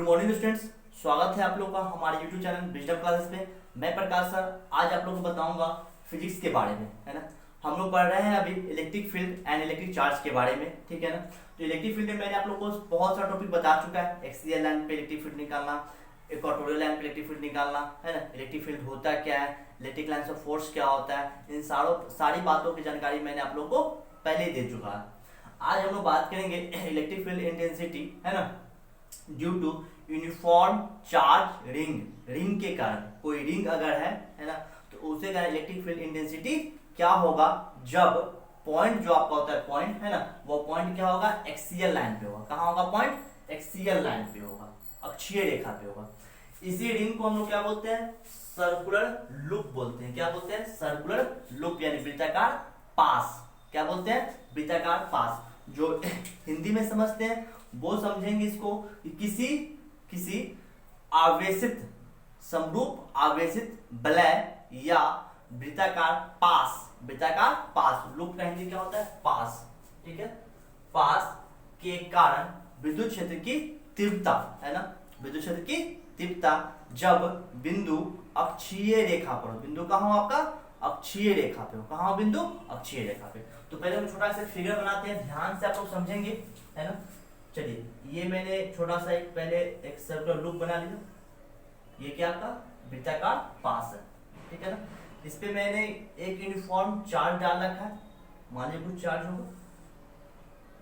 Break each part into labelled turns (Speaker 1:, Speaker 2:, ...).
Speaker 1: Morning students, स्वागत है आप लोगों का हमारे यूट्यूब चैनल विजडम क्लासेस पे। मैं प्रकाश सर आज आप लोगों को बताऊंगा फिजिक्स के बारे में, है ना। हम लोग पढ़ रहे हैं अभी electric field and electric charge के बारे में, ठीक है ना। तो इलेक्ट्रिक फील्ड में मैंने आप लोगों को बहुत सारा टॉपिक बता चुका है। एक्सियल लाइन पे इलेक्ट्रिक फील्ड निकालना, इक्वेटोरियल लाइन पे इलेक्ट्रिक फील्ड निकालना, है ना। इलेक्ट्रिक फील्ड होता क्या है, इलेक्ट्रिक लाइन ऑफ फोर्स क्या होता है, इन सारी बातों की जानकारी मैंने आप लोगों को पहले ही दे चुका है। आज हम लोग बात करेंगे इलेक्ट्रिक फील्ड इंटेंसिटी, है ना, due to uniform charge ring के कारण। कोई रिंग अगर है ना, तो उसके कारण इलेक्ट्रिक फील्ड इंटेंसिटी क्या होगा जब पॉइंट जो आपका होता है पॉइंट, है ना, वो पॉइंट क्या होगा, एक्सियल लाइन पे होगा। कहाँ होगा पॉइंट, एक्सियल लाइन पे होगा, अक्षीय रेखा पे होगा। इसी रिंग को हम लोग क्या बोलते हैं, सर्कुलर लूप बोलते हैं। क्या बोलते हैं, सर्कुलर लूप यानी वृत्ताकार पास। क्या बोलते हैं, वृत्ताकार पास। जो हिंदी में समझते हैं वो समझेंगे इसको कि किसी आवेशित समरूप आवेशित वलय या वृत्ताकार पास लूप का हिंदी क्या होता है, पास, ठीक है। पास के कारण विद्युत क्षेत्र की तीव्रता, है ना, विद्युत क्षेत्र की तीव्रता जब बिंदु अक्षीय रेखा पर हो। बिंदु कहाँ हो आपका, अक्षीय रेखा पे हो। कहाँ हो बिंदु, अक्षीय रेखा पे। तो पहले हम छोटा सा फिगर बनाते हैं, ध्यान से आप लोग समझेंगे, है ना। चलिए, ये मैंने छोटा सा एक सर्कुलर लूप बना लिया। ये क्या आपका वृत्ताकार पास है, ठीक है ना। इस पे मैंने एक यूनिफॉर्म चार्ज डाल रखा है। मान लीजिए कुछ चार्ज होगा,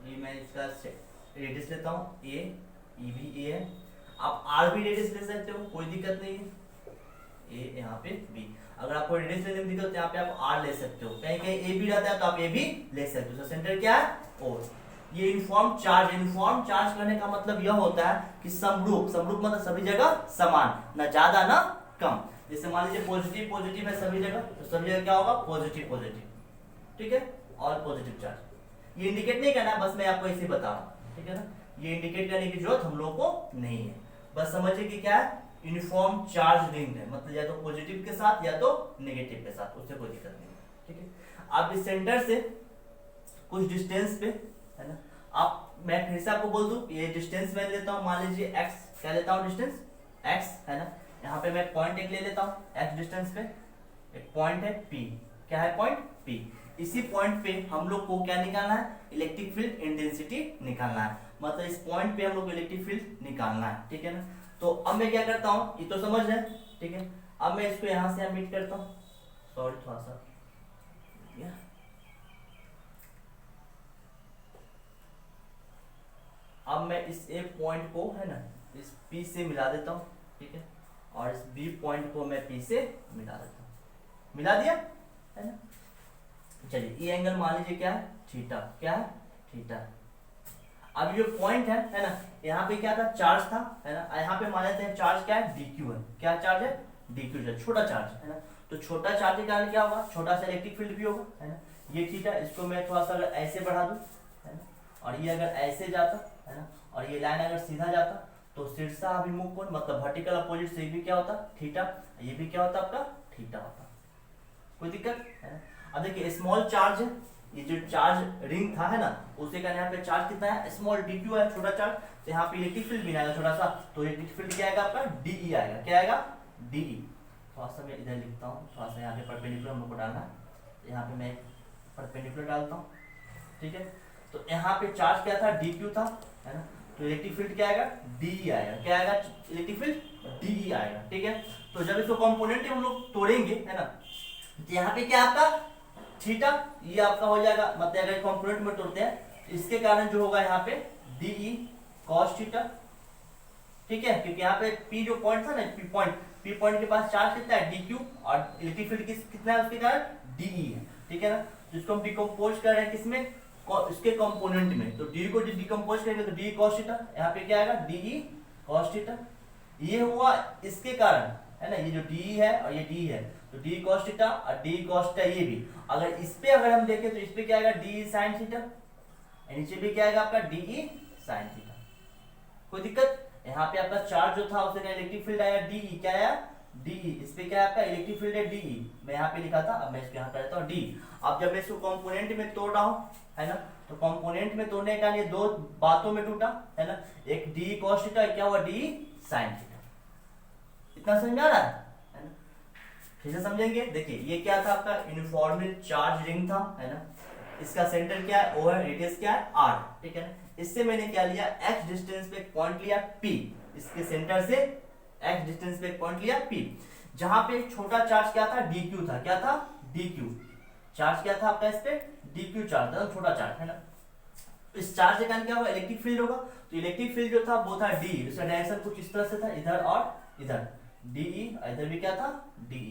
Speaker 1: ये मैं इसका रेडियस लेता हूँ ए, ई भी ए है। आप आर भी रेडियस ले सकते हो, कोई दिक्कत नहीं है। ए यहाँ पे बी, अगर आपको रेडियस लेने में दिक्कत तो यहाँ पे आप आर ले सकते हो। कहीं कहीं ए भी रहता है तो आप ए भी ले सकते हो। सेंटर क्या है, ओ। ये यूनिफॉर्म चार्ज करने का मतलब यह होता है कि समरूप मतलब सभी जगह समान, ना ज्यादा ना कम। जैसे मान लीजिए पॉजिटिव है सभी जगह, तो सभी जगह क्या होगा, पॉजिटिव, ठीक है, और पॉजिटिव चार्ज। ये इंडिकेट नहीं करना, बस मैं आपको इसे बता रहा हूँ, ठीक है ना। ये इंडिकेट करने की जरूरत हम लोगों को नहीं है। बस समझिए कि क्या है, यूनिफॉर्म चार्ज रिंग है, मतलब या तो पॉजिटिव के साथ या तो नेगेटिव के साथ, उससे कोई दिक्कत नहीं है, ठीक है। आप इस सेंटर से कुछ डिस्टेंस पे, है ना, मैं फिर से आपको बोल दूं, ये डिस्टेंस मैं लेता हूं, मान लीजिए x, क्या लेता हूं डिस्टेंस x, है ना। यहाँ पे मैं पॉइंट एक ले लेता हूं, x डिस्टेंस पे एक पॉइंट है p। क्या है पॉइंट p। इसी पॉइंट पे हम लोग को क्या निकालना है, इलेक्ट्रिक फील्ड इंटेंसिटी निकालना है। मतलब इस पॉइंट पे हम लोग को इलेक्ट्रिक फील्ड निकालना है, ठीक है ना। तो अब मैं क्या करता हूँ, ये तो समझ रहे, ठीक है। अब मैं इसको यहाँ से मीट करता हूँ, सॉरी थोड़ा सा, अब मैं इस ए पॉइंट को, है ना, इस P से मिला देता हूँ, ठीक है, और इस B पॉइंट को मैं P से मिला देता हूँ। मिला दिया, है ना। चलिए, ये एंगल मान लीजिए क्या है, थीटा। क्या है, थीटा। अब ये पॉइंट है ना, यहाँ पे क्या था, चार्ज था, है ना। यहाँ पे मान लेते हैं चार्ज क्या है, dq है। क्या चार्ज है, dq है, छोटा चार्ज, है ना। तो छोटा चार्ज के कारण क्या होगा, छोटा सा इलेक्ट्रिक फील्ड भी होगा, है ना। ये थीटा, इसको मैं थोड़ा सा अगर ऐसे बढ़ा दूं, है ना, और ये अगर ऐसे जाता, है ना, और ये लाइन अगर सीधा जाता, तो शीर्षाभिमुख कोण मतलब वर्टिकल अपोजिट से भी क्या होता, थीटा। ये भी क्या होता आपका, थीटा होता। कोई दिक्कत है ना। अब देखिए, स्मॉल चार्ज है, ये जो चार्ज रिंग था, है ना, उसे का यहाँ पे चार्ज कितना है, स्मॉल dq है, छोटा चार्ज। तो यहाँ पे इलेक्ट्रिक फील्ड भी आएगा छोटा सा, तो इलेक्ट्रिक फील्ड क्या आएगा आपका, de आएगा। क्या आएगा, de। थोड़ा सा मैं इधर लिखता हूँ, थोड़ा सा यहाँ पे परपेंडिकुलर हमको डालना है। यहाँ पे मैं परपेंडिकुलर डालता हूँ, ठीक है। तो यहाँ पे चार्ज क्या था, dq था, है ना। तो इलेक्ट्रिक फील्ड क्या आएगा, de आएगा। क्या आएगा, इलेक्ट्रिक फील्ड de आएगा, ठीक है। तो जब इसको कंपोनेंट हम लोग तोड़ेंगे, है ना, तो यहाँ पे क्या आपका थीटा, ये आपका हो जाएगा, मतलब अगर कंपोनेंट में तोड़ते हैं, इसके कारण जो होगा यहाँ पे de cos थीटा, ठीक है। क्योंकि यहाँ पे P जो पॉइंट था ना, P पॉइंट के पास चार्ज कितना है, dq, और इलेक्ट्रिक फील्ड कितना है उसके कारण de है, ठीक है ना। जिसको हम डिकम्पोज कर रहे हैं किसमें, इसके कंपोनेंट में। तो d को डिकम्पोज करेंगे तो de cos थीटा, यहाँ पे क्या आएगा, de cos थीटा। ये हुआ इसके कारण, है ना, ये जो d है और ये d है, तो d cos थीटा और d cos थीटा। ये भी अगर इस पे अगर हम देखें तो इस पे क्या आएगा, de sin थीटा, नीचे भी क्या आएगा आपका de sin थीटा। कोई दिक्कत, यहाँ पे आपका चार्ज जो था उससे इलेक्ट्रिक फील्ड आया de, क्या आया, de। इस पे क्या है आपका इलेक्ट्रिक फील्ड है de, मैं यहाँ पे लिखा था, अब मैं इसको यहाँ पे लेता हूँ d। अब जब मैं इसको कंपोनेंट में तोड़ रहा हूँ, है ना, तो कंपोनेंट में तोड़ने का ये दो बातों में टूटा, है ना, एक डी कॉस थीटा, क्या हुआ डी साइन थीटा। इतना समझ में आ रहा है ना? फिर से समझेंगे। देखिए ये क्या था आपका यूनिफॉर्मली चार्ज रिंग था, है ना, इसका सेंटर क्या है ओ है, रेडियस क्या है आर, ठीक है ना। इससे मैंने क्या लिया x डिस्टेंस पे एक पॉइंट लिया p, इसके सेंटर से x डिस्टेंस पे एक पॉइंट लिया p, जहां पे छोटा चार्ज क्या था dq था, क्या था dq चार्ज, क्या था आपका इस पे dq चार्ज था, छोटा चार्ज, है ना। इस चार्ज के कारण क्या होगा इलेक्ट्रिक फील्ड होगा, तो इलेक्ट्रिक फील्ड जो था वो था d, इसका डायरेक्शन कुछ इस तरह से था, इधर और इधर, de इधर भी क्या था de।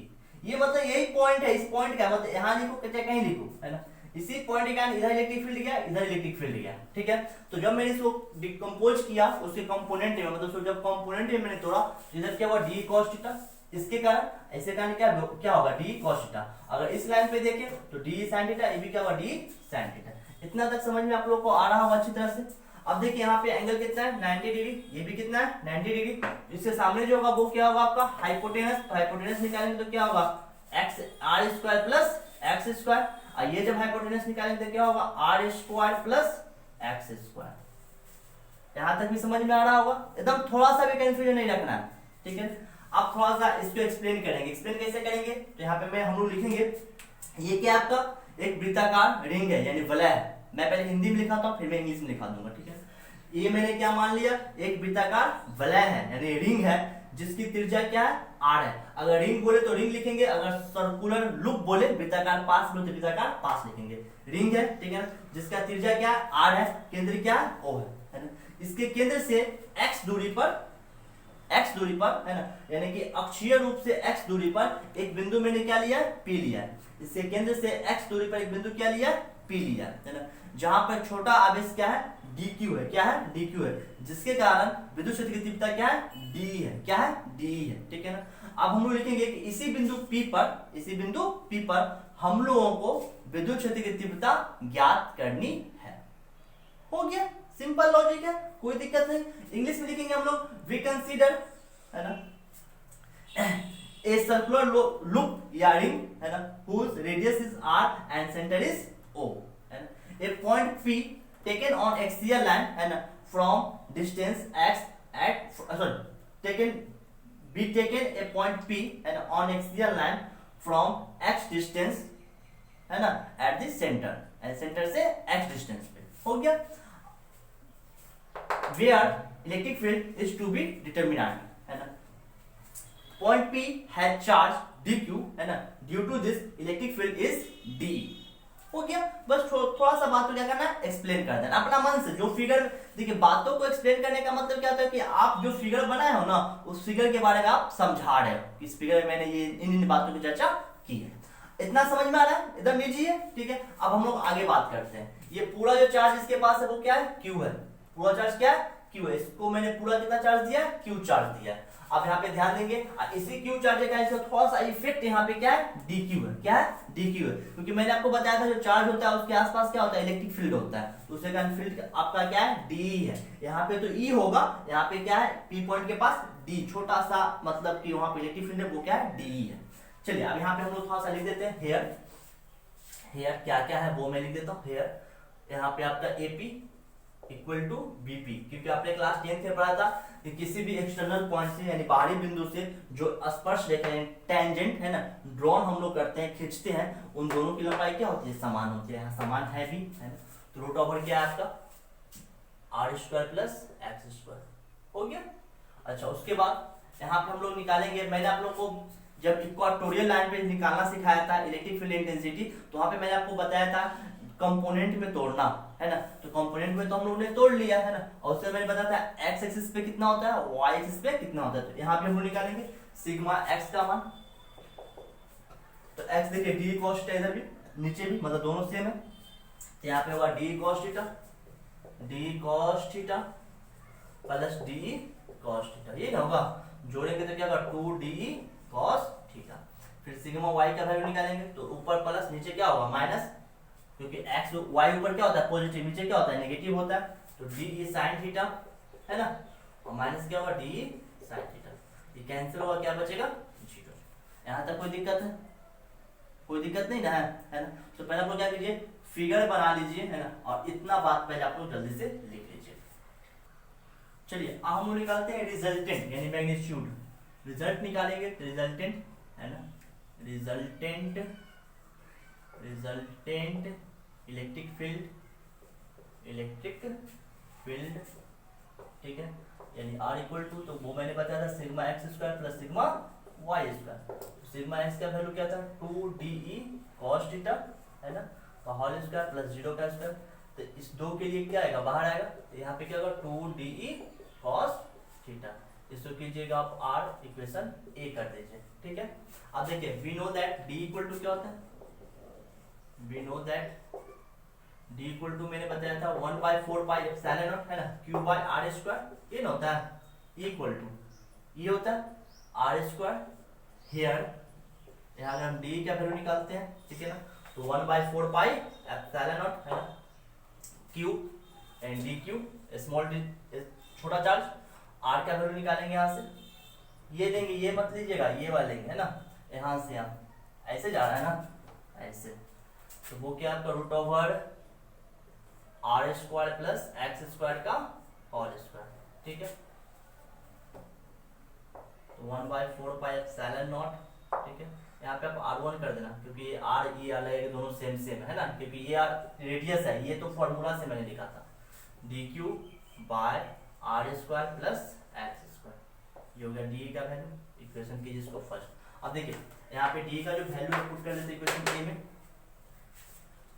Speaker 1: ये मतलब यही पॉइंट है, इस पॉइंट का मतलब यहां लिखो चाहे कहीं लिखो, है ना, इसी पॉइंट के कारण इधर इलेक्ट्रिक फील्ड गया, इधर इलेक्ट्रिक फील्ड गया, ठीक है। तो जब मैंने इसको डिकम्पोज किया उसके कंपोनेंट में, मतलब उसको जब कंपोनेंट में मैंने तोड़ा, इधर क्या हुआ डी कॉस थीटा, इसके कारण ऐसे कारण क्या होगा डी कॉस थीटा। अगर इस लाइन पे देखें तो डी साइन थीटा, ये भी क्या होगा डी साइन थीटा। इतना तक समझ में आप लोग को आ रहा होगा अच्छी तरह से। अब देखिए यहाँ पे एंगल कितना है 90 डिग्री, ये भी कितना है 90 डिग्री। इसके सामने जो होगा वो क्या होगा आपका हाइपोटेनस, तो हाइपोटेनस निकालेंगे तो क्या होगा x R square plus x square, और ये जब हाइपोटेनस निकालेंगे तो क्या होगा R square plus x square. यहां तक भी समझ में आ रहा होगा, एकदम थोड़ा सा भी कंफ्यूजन नहीं रखना है, ठीक है। अब थोड़ा सा इसको एक्सप्लेन करेंगे, एक्सप्लेन कैसे करेंगे, तो यहाँ पे हम लोग लिखेंगे ये क्या आपका एक वृत्ताकार रिंग है यानी वलय है। मैं पहले हिंदी में लिखा था फिर मैं इंग्लिश में लिखा दूंगा, ठीक है। ये मैंने क्या मान लिया एक वृत्ताकार वलय है यानी रिंग है जिसकी त्रिज्या क्या है आर है। अगर रिंग बोले तो रिंग लिखेंगे, अगर सर्कुलर लूप बोले वृत्ताकार पास बोले तो वृत्ताकार पास लिखेंगे। रिंग है, ठीक है ना, जिसका त्रिज्या क्या है आर है, केंद्र क्या है ओ है ना। इसके केंद्र से x दूरी पर है ना, यानी कि अक्षीय रूप से x दूरी पर एक बिंदु मैंने क्या लिया P लिया। इसके केंद्र से x दूरी पर एक बिंदु क्या लिया P लिया, है ना, जहां पर छोटा आवेश क्या है dq है, क्या है dq है, जिसके कारण विद्युत क्षेत्र की तीव्रता क्या है d है, क्या है d है, ठीक है ना। अब हम लोग लिखेंगे कि इसी बिंदु P पर हम लोगों को विद्युत क्षेत्र की तीव्रता ज्ञात करनी है। हो गया, सिंपल लॉजिक है, कोई दिक्कत नहीं। इंग्लिश में लिखेंगे हम लोग वी कंसीडर, है ना, ए सर्कुलर लूप या रिंग, है ना, whose radius is r and center is o, है ना, a point P taken on axial line, है ना, from distance x at taken a point P, है ना, on axial line from x distance, है ना, at the center, सेंटर से x distance पे। हो गया, where electric field is to be determined, है ना, point P has charge dq, है ना, due to this electric field is d। हो गया, बस थोड़ा सा बात को क्या करना है एक्सप्लेन कर देना अपना मन से। जो फिगर देखिए बातों को एक्सप्लेन करने का मतलब क्या होता है कि आप जो फिगर बनाए हो ना उस फिगर के बारे में आप समझा रहे हो, इस फिगर में मैंने ये इन बातों की चर्चा की है। इतना समझ में आ रहा है, एकदम लीजिए, ठीक है। अब हम लोग आगे बात करते हैं। ये पूरा जो चार्ज इसके पास है वो क्या है Q है, पूरा चार्ज क्या है Q है। इसको मैंने पूरा कितना चार्ज दिया Q चार्ज दिया। अब यहाँ पे ध्यान देंगे इसी Q चार्ज का इसका थोड़ा सा इफेक्ट यहाँ पे क्या है dq है, क्या है dq है, क्योंकि मैंने आपको बताया था जो चार्ज होता है उसके आसपास क्या होता है इलेक्ट्रिक फील्ड होता है, तो उसके कारण फील्ड आपका क्या है d है। यहाँ पे तो E होगा, यहाँ पे क्या है P पॉइंट के पास d छोटा सा, मतलब कि वहां पे इलेक्ट्रिक फील्ड है वो क्या है de है। चलिए अब यहाँ पे हम लोग थोड़ा सा लिख देते हैं हेयर क्या क्या है वो मैं लिख देता हूँ। हेयर यहाँ पे आपका AP इक्वल टू बीपी, क्योंकि आपने क्लास 10th में पढ़ा था कि किसी भी एक्सटर्नल पॉइंट से यानी बाहरी बिंदु से जो स्पर्श रेखा टेंजेंट है ना ड्रॉन हम लोग करते हैं खींचते हैं, उन दोनों की लंबाई क्या होती है समान होती है, समान है भी, है ना। तो रूट ओवर क्या है आपका R square plus x square. हो गया। अच्छा उसके बाद यहाँ पे हम लोग निकालेंगे, मैंने आप लोग को जब इक्वाटोरियल लाइन पे निकालना सिखाया था इलेक्ट्रिक फील्ड इंटेंसिटी, तो वहां पे मैंने आपको बताया था कंपोनेंट में तोड़ना, है ना। तो कंपोनेंट में तो हम लोग ने तोड़ लिया, है ना, और उससे मैंने बताया था एक्स एक्सिस पे कितना होता है वाई एक्सिस पे कितना होता है। तो यहाँ पे हम लोग निकालेंगे सिग्मा एक्स का मान, तो एक्स देखिए डी कॉस थीटा, इधर भी नीचे भी मतलब दोनों सेम है, तो यहाँ पे होगा D cos theta plus D cos theta, ये क्या होगा जोड़ेंगे तो क्या होगा 2d कॉस थीटा। फिर सिग्मा y का वैल्यू निकालेंगे तो ऊपर प्लस नीचे क्या होगा माइनस, क्योंकि x y ऊपर क्या होता है पॉजिटिव, नीचे क्या होता है नेगेटिव होता है, तो d sin थीटा, है ना, और माइनस क्या होगा d sin थीटा। ये कैंसिल होगा, क्या बचेगा 0। यहाँ तक कोई दिक्कत है, कोई दिक्कत नहीं ना है ना। तो पहले आप लोग क्या कीजिए फिगर बना लीजिए, है ना, और इतना बात पहले आप लोग जल्दी से लिख लीजिए। चलिए अब हम लोग निकालते हैं रिजल्टेंट यानी मैग्नीट्यूड। रिजल्ट निकालेंगे, रिजल्टेंट, है ना, रिजल्टेंट इलेक्ट्रिक फील्ड, ठीक है, यानी R इक्वल टू, तो वो मैंने बताया था sigma x square plus sigma y square. Sigma x का वैल्यू क्या था 2DE cos थीटा, है ना, तो होल स्क्वायर प्लस 0 का स्क्वायर, तो इस दो के लिए क्या आएगा, बाहर आएगा, तो यहाँ पे क्या होगा 2DE cos थीटा। इसको कीजिएगा आप R इक्वेशन A कर दीजिए, ठीक है। अब देखिए we know that D equal to क्या होता है, we know that D equal to मैंने बताया था 1/4 पाई एप्सिलॉन नॉट, है ना, Q बाय R स्क्वायर, ये ना होता है इक्वल टू, ये होता है R स्क्वायर हियर, यहाँ अगर हम D का वैल्यू निकालते हैं, ठीक है ना, तो 1/4 पाई एप्सिलॉन नॉट, है ना, Q and DQ small D छोटा चार्ज, R का वैल्यू निकालेंगे यहाँ से, ये देंगे, ये मत लीजिएगा, ये वाले लेंगे, है ना, यहाँ से यहाँ ऐसे जा रहा है ना, ऐसे, तो वो क्या आपका root over R square plus x square का होल स्क्वायर, ठीक है, तो 1/4 पाई एप्सिलॉन नॉट, ठीक है, यहाँ पे आप R1 कर देना क्योंकि R E अलग दोनों सेम है ना, क्योंकि ये रेडियस है, ये तो फॉर्मूला से मैंने लिखा था, DQ by R square plus x square, ये हो गया D का वैल्यू, इक्वेशन कीजिए इसको फर्स्ट। अब देखिए यहाँ पे D का जो वैल्यू है पुट कर देते इक्वेशन A में,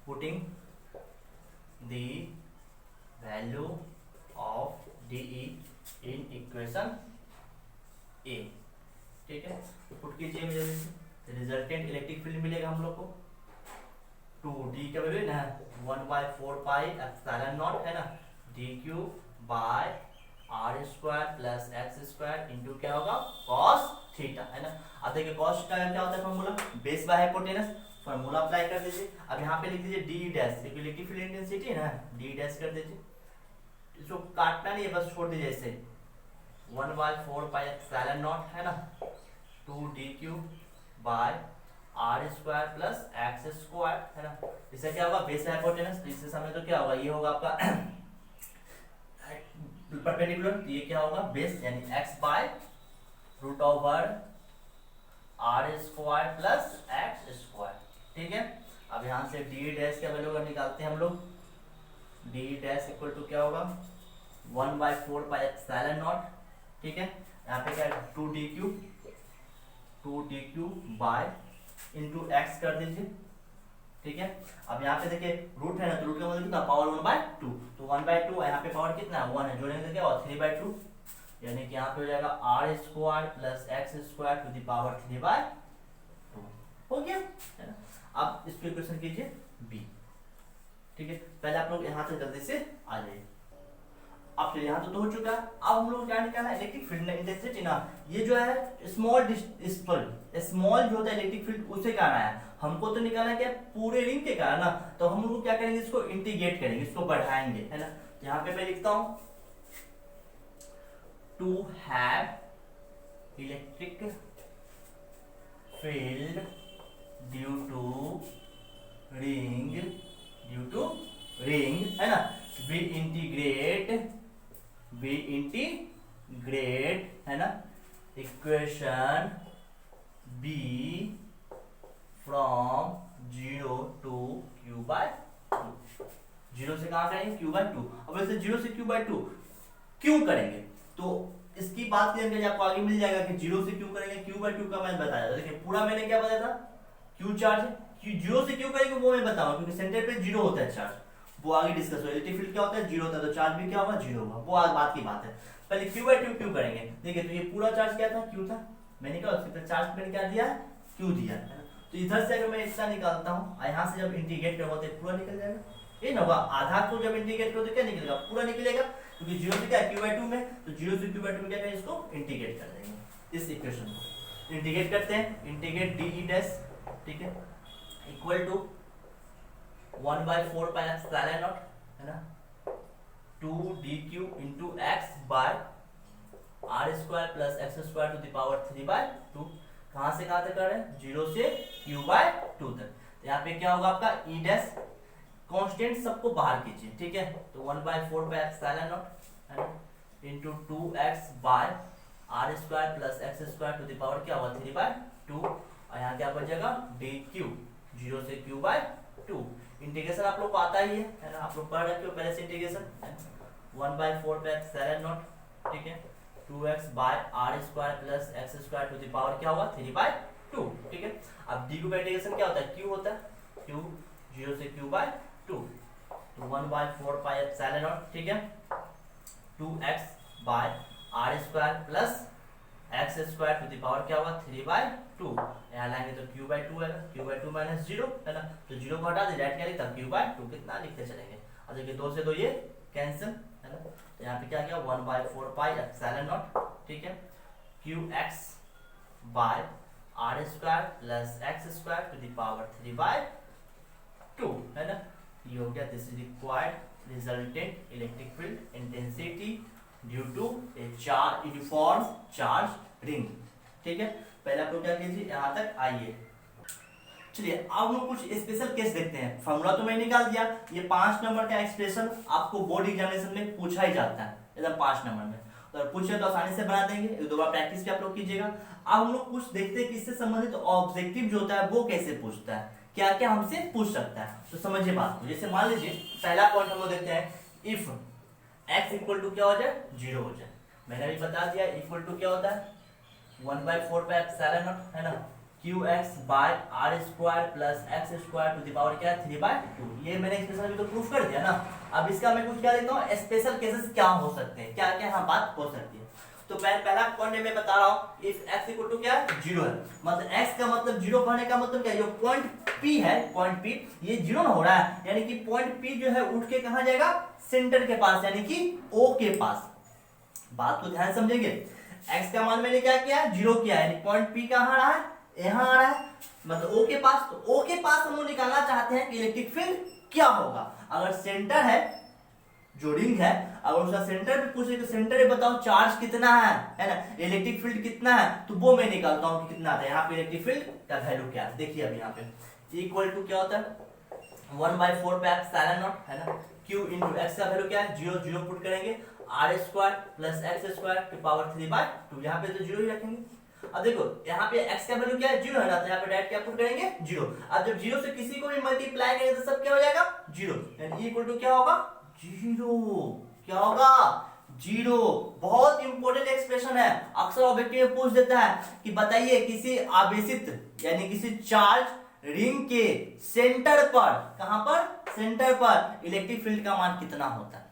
Speaker 1: putting the value of DE in equation A, ठीक है, पुट कीजिए मुझे, रिजल्टेंट इलेक्ट्रिक फील्ड मिलेगा हम लोग को 2D का वैल्यू ना 1/4 पाई एप्सिलॉन नॉट, है ना, DQ by R square plus x square into क्या होगा cos थीटा, है ना। अब देखिए cos थीटा क्या होता है formula, base by hypotenuse, formula apply कर दीजिए। अब यहाँ पे लिख दीजिए D dash, electric field intensity है ना, D डैश कर दीजिए, इसको काटना नहीं है, बस छोड़ दीजिए ऐसे, 1/4 पाई एप्सिलॉन नॉट, है ना, 2DQ by R square plus x square, है ना, इससे क्या होगा बेस हाइपोटेनस, तो इससे समय तो क्या होगा, ये होगा आपका परपेंडिकुलर, तो ये क्या होगा बेस यानी x by root over R square plus x square, ठीक है। अब यहाँ से D डैश का वैल्यू निकालते हैं हम लोग, D डैश इक्वल टू क्या होगा 1/4 पाई एप्सिलॉन नॉट, ठीक है, यहाँ पे क्या है 2DQ बाय इंटू एक्स कर दीजिए, ठीक है। अब यहाँ पे देखिए रूट है ना, तो रूट का मतलब कितना पावर 1/2, तो 1/2 यहाँ पे पावर कितना है 1 है, जोड़ेंगे तो क्या होगा 3/2, यानी कि यहाँ पे हो जाएगा R square plus x square to the power 3/2, हो गया, है ना। अब इसको इक्वेशन कीजिए B, ठीक है, पहले आप लोग यहाँ से जल्दी से आ जाइए। अब यहाँ तो हो चुका है, अब हम लोग क्या निकालना है इलेक्ट्रिक फील्ड इंटेंसिटी ना, ये जो है स्मॉल स्मॉल जो होता है इलेक्ट्रिक फील्ड उसे कहना है, हमको तो निकालना क्या पूरे रिंग के कारण ना, तो हम लोग क्या करेंगे इसको इंटीग्रेट करेंगे, इसको बढ़ाएंगे, है ना। तो यहाँ पे मैं लिखता हूँ to have electric field due to ring, है ना, we integrate, है ना, equation B from 0 to Q/2, 0 से कहाँ करेंगे Q/2, अब वैसे 0 से Q/2 क्यों करेंगे, तो इसकी बात करेंगे आपको आगे मिल जाएगा कि 0 से क्यों करेंगे, Q/2 का मैं बताया था, देखिए पूरा मैंने क्या बताया था Q चार्ज, 0 से क्यों करेंगे वो मैं बताऊंगा, क्योंकि सेंटर पे 0 होता है चार्ज, वो आगे डिस्कस हो, इलेक्ट्रिक फील्ड क्या होता है 0 होता है, तो चार्ज भी क्या होगा 0 होगा, वो आज बात की बात है। पहले Q/2 क्यों करेंगे, देखिए तो ये पूरा चार्ज क्या था Q था, मैंने कहा उसके ऊपर चार्ज मैंने क्या दिया Q दिया, है ना, तो इधर से अगर मैं इतना निकालता हूँ, यहाँ से जब इंटीग्रेट करूंगा तो पूरा निकल जाएगा, ये ना होगा, आधा को जब इंटीग्रेट करो तो क्या निकलेगा पूरा निकलेगा, क्योंकि 0 से क्या Q/2 में, तो 0 से Q/2 में क्या करेंगे इसको इंटीग्रेट कर देंगे, इस इक्वेशन को इंटीग्रेट करते हैं, इंटीग्रेट DE डैश, ठीक है, equal to 1/4 pi epsilon naught, है ना, 2DQ into x by R square plus x square to the power 3/2, कहाँ से कहाँ तक कर रहे हैं 0 से Q/2 तक, तो यहाँ पे क्या होगा आपका E डैश कांस्टेंट सबको बाहर कीजिए, ठीक है। तो 1/4 पाई एप्सिलॉन नॉट है ना into 2x by are square plus x square to the power क्या होगा 3/2 और यहाँ क्या बचेगा dq 0 से q/2। इंटीग्रेशन आप लोग को आता ही है ना, आप लोग पढ़ रखे हो पहले से इंटीग्रेशन। 1/4 पाई एप्सिलॉन नॉट, ठीक है, 2x by are square plus x square to the power क्या होगा 3/2, ठीक है। अब dy का इंटीग्रेशन क्या होता है q होता है, q 0 से q/2, तो 1/4 पाई एप्सिलॉन नॉट, ठीक है, 2x by are square plus x square to the power क्या होगा 3/2। यहाँ लाएंगे तो q/2 है, q/2 माइनस 0 है ना, तो 0 को हटा दे डायरेक्ट क्या लिखता q/2 कितना लिखते चलेंगे। अब देखिए 2 से 2 ये कैंसिल है ना, तो यहाँ पे क्या गया 1/4 पाई एप्सिलॉन नॉट, ठीक है, qx by are square plus x square to the power 3/2 है ना। ये हो गया this is required resultant electric field intensity due to a charge uniform charge ring, ठीक है। पहले आप लोग क्या कीजिए यहाँ तक आइए। चलिए अब हम लोग कुछ स्पेशल केस देखते हैं। फॉर्मूला तो मैंने निकाल दिया, ये 5 नंबर का एक्सप्रेशन आपको बोर्ड एग्जामिनेशन में पूछा ही जाता है एकदम 5 नंबर में, तो पूछे तो आसानी से बना देंगे, एक दो बार प्रैक्टिस भी आप लोग कीजिएगा। अब हम लोग कुछ देखते हैं कि इससे संबंधित ऑब्जेक्टिव जो होता है वो कैसे पूछता है, क्या क्या हमसे पूछ सकता है, तो समझिए बात को। जैसे मान लीजिए पहला पॉइंट हम लोग देखते हैं, इफ x इक्वल टू क्या हो जाए 0 हो जाए। मैंने अभी बता दिया इक्वल टू क्या होता है 1/4 पाई एप्सिलॉन नॉट है ना, qx by are square plus x square to the power क्या है 3/2। ये मैंने एक्सप्रेशन अभी तो प्रूफ कर दिया ना। अब इसका मैं कुछ क्या देखता हूँ स्पेशल केसेस क्या हो सकते हैं, क्या क्या यहाँ बात हो सकती है। तो पहला पॉइंट मैं बता रहा हूँ, इफ x इक्वल टू क्या है 0 है, मतलब x का मतलब 0 कहने का मतलब क्या है, जो पॉइंट P है, पॉइंट P ये 0 ना हो रहा है, यानी कि पॉइंट P जो है उठ के कहाँ जाएगा सेंटर के पास, यानी कि O के पास। बात को ध्यान समझेंगे, x का मान मैंने क्या किया 0 किया है, यानी पॉइंट P कहाँ आ रहा है यहाँ आ रहा है, मतलब O के पास। तो O के पास हम लोग निकालना चाहते हैं कि इलेक्ट्रिक फील्ड क्या होगा। अगर सेंटर है जो रिंग है, अगर उसका सेंटर पे पूछे तो सेंटर पे बताओ चार्ज कितना है ना, इलेक्ट्रिक फील्ड कितना है, तो वो मैं निकालता हूँ कि कितना आता है। यहाँ पे इलेक्ट्रिक फील्ड का वैल्यू क्या है देखिए, अब यहाँ पे इक्वल टू क्या होता है 1/4 पाई एप्सिलॉन नॉट है ना, q इंटू एक्स का वैल्यू क्या है 0 0 पुट करेंगे, r square plus x square to power 3/2, यहाँ पे तो 0 ही रखेंगे। अब देखो यहाँ पे x का वैल्यू क्या है 0 है ना, तो यहाँ पे डायरेक्ट क्या पुट करेंगे 0। अब जब 0 से किसी को भी मल्टीप्लाई करेंगे तो सब क्या हो जाएगा 0, यानी इक्वल टू क्या होगा 0, क्या होगा 0। बहुत इंपॉर्टेंट एक्सप्रेशन है, अक्सर ऑब्जेक्टिव में पूछ देता है कि बताइए किसी आवेशित यानी किसी चार्ज रिंग के सेंटर पर, कहां पर सेंटर पर इलेक्ट्रिक फील्ड का मान कितना होता है,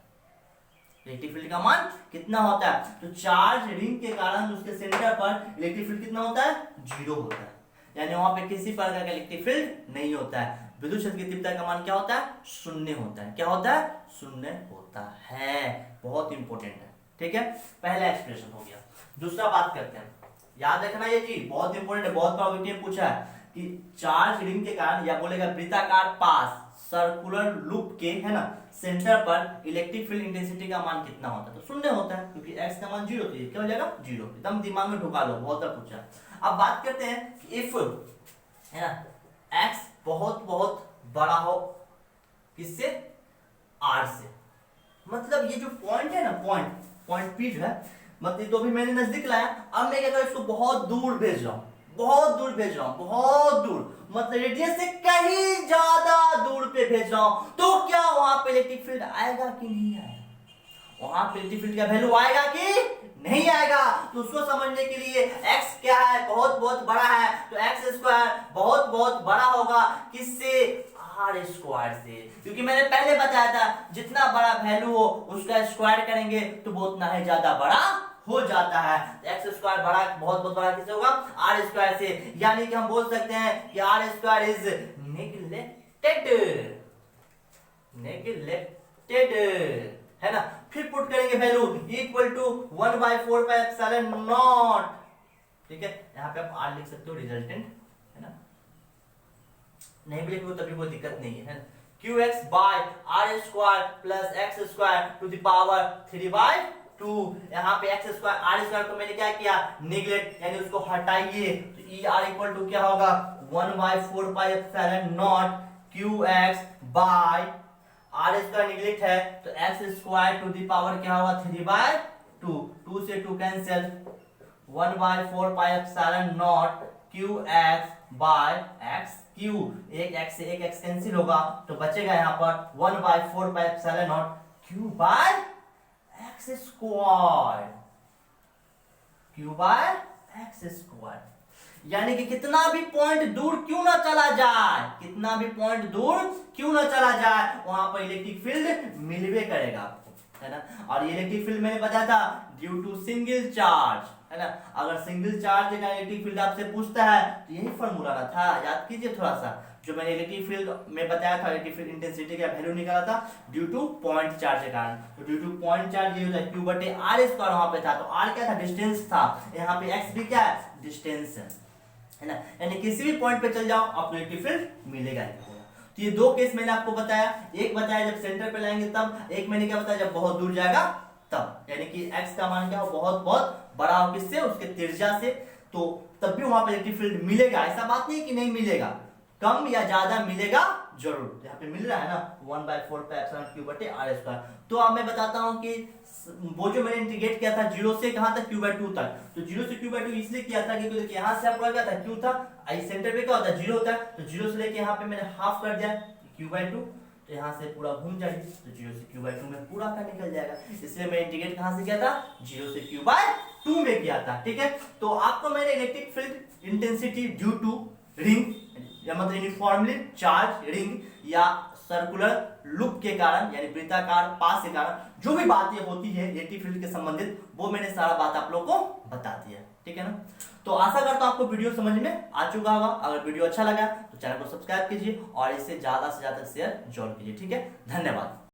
Speaker 1: इलेक्ट्रिक फील्ड का मान कितना होता है। तो चार्ज रिंग के कारण उसके सेंटर पर इलेक्ट्रिक फील्ड कितना होता है 0 होता है, यानी वहां पे किसी प्रकार का इलेक्ट्रिक फील्ड नहीं होता है। विद्युत क्षेत्र की तीव्रता का मान क्या होता है 0 होता है, क्या होता है 0 होता है। बहुत इंपॉर्टेंट है, ठीक है, पहला एक्सप्रेशन हो गया। दूसरा बात करते हैं, याद रखना ये चीज बहुत इंपॉर्टेंट है, बहुत बार ऑब्जेक्टिव पूछा है कि चार्ज रिंग के कारण या बोलेगा वृत्ताकार पास सर्कुलर लूप के है ना सेंटर पर इलेक्ट्रिक फील्ड इंटेंसिटी का मान कितना होता है, तो 0 होता है, क्योंकि x का मान 0 तो क्या हो जाएगा 0, एकदम दिमाग में ढुका लो, बहुत बार पूछा। अब बात करते हैं कि इफ है ना x बहुत बहुत बड़ा हो किससे r से, मतलब ये जो पॉइंट है ना पॉइंट P जो है, मतलब तो अभी मैंने नजदीक लाया, अब मैं क्या करूं इसको बहुत दूर भेज रहा हूं, बहुत दूर भेज रहा हूं, बहुत दूर, मतलब रेडियस से कहीं ज्यादा दूर पे भेज रहा हूं, तो क्या वहां पे इलेक्ट्रिक फील्ड आएगा कि नहीं आएगा, वहां पे इलेक्ट्रिक फील्ड का वैल्यू आएगा कि नहीं आएगा। तो उसको समझने के लिए x क्या है बहुत बहुत बड़ा है, तो x स्क्वायर बहुत बहुत बड़ा होगा किससे r स्क्वायर से, क्योंकि मैंने पहले बताया था जितना बड़ा वैल्यू हो उसका स्क्वायर करेंगे तो वो उतना ही ज्यादा बड़ा हो जाता है। एक्स स्क्वायर बड़ा बहुत बहुत बड़ा किससे होगा आर स्क्वायर से, यानी कि हम बोल सकते हैं कि आर स्क्वायर इज नेग्लेक्टेड है ना। फिर पुट करेंगे value equal to 1/4 pi epsilon naught, ठीक है, यहाँ पे आप आर लिख सकते हो रिजल्टेंट है ना, नहीं भी लिखो तभी कोई दिक्कत नहीं है। qx by are square plus x square to the power 3/2, यहाँ पे एक्स स्क्वायर आर स्क्वायर को मैंने क्या किया निगलेक्ट, यानी उसको हटाइए, तो ई आर इक्वल टू क्या होगा 1/4 pi epsilon naught qx by are square neglect है तो x square to the power क्या होगा 3/2, 2 से 2 cancel, 1/4 pi epsilon naught q x by x q, एक एक्स से एक एक्स कैंसिल होगा तो बचेगा यहाँ पर 1/4 pi epsilon naught q by x square, q by x square. यानी कि कितना भी पॉइंट दूर क्यों ना चला जाए, कितना भी पॉइंट दूर क्यों ना चला जाए, वहां पर इलेक्ट्रिक फील्ड मिलवे करेगा आपको, है ना। और ये इलेक्ट्रिक फील्ड मैंने बताया था ड्यू टू सिंगल चार्ज, है ना। अगर सिंगल चार्ज का इलेक्ट्रिक फील्ड आपसे पूछता है तो यही फॉर्मूला ना था, याद कीजिए थोड़ा सा, जो मैंने इलेक्ट्रिक फील्ड में बताया था, इलेक्ट्रिक फील्ड इंटेंसिटी का वैल्यू निकाला था ड्यू टू पॉइंट चार्ज के कारण। तो ड्यू टू पॉइंट चार्ज ये होता है क्यू बटे आर स्क्वायर, वहां पे था तो आर क्या था, डिस्टेंस था, यहाँ पे एक्स भी क्या है, डिस्टेंस है ना। यानी किसी भी पॉइंट पे चल जाओ आपको इलेक्ट्रिक फील्ड मिलेगा। तो ये दो केस मैंने आपको बताया, एक बताया जब सेंटर पे लाएंगे तब, एक मैंने क्या बताया जब बहुत दूर जाएगा तब, यानी कि x का मान क्या हो, बहुत बहुत बड़ा हो किससे, उसके त्रिज्या से, तो तब भी वहां पे इलेक्ट्रिक फील्ड मिलेगा। ऐसा बात नहीं कि नहीं मिलेगा, कम या ज्यादा मिलेगा जरूर। यहाँ पे मिल रहा है ना 1/4 पाई एप्सिलॉन क्यू बटे आर स्क्वायर। तो अब मैं बताता हूँ कि वो जो मैंने इंटीग्रेट किया था 0 से कहां तक q/2 तक, तो 0 से q/2 इसलिए किया था क्योंकि देखिए यहां से आपका क्या था q था, आई सेंटर पे क्या होता है 0 होता है, तो 0 से लेके यहाँ पे मैंने हाफ कर दिया q/2, तो यहाँ से पूरा घूम जाएगी तो 0 से q/2 में पूरा का निकल जाएगा। इसलिए मैं इंटीग्रेट कहां से किया था, 0 से q/2 में किया था, ठीक है। तो आपको मैंने electric field intensity due to ring, या मतलब यूनिफॉर्मली चार्ज रिंग या सर्कुलर लूप के कारण, यानी वृत्ताकार पास के कारण जो भी बातें होती है इलेक्ट्रिक फील्ड के संबंधित, वो मैंने सारा बात आप लोगों को बता दिया, ठीक है ना। तो आशा करता हूं आपको वीडियो समझ में आ चुका होगा। अगर वीडियो अच्छा लगा तो चैनल को सब्सक्राइब कीजिए और इसे ज्यादा से ज्यादा शेयर जरूर कीजिए, ठीक है। धन्यवाद।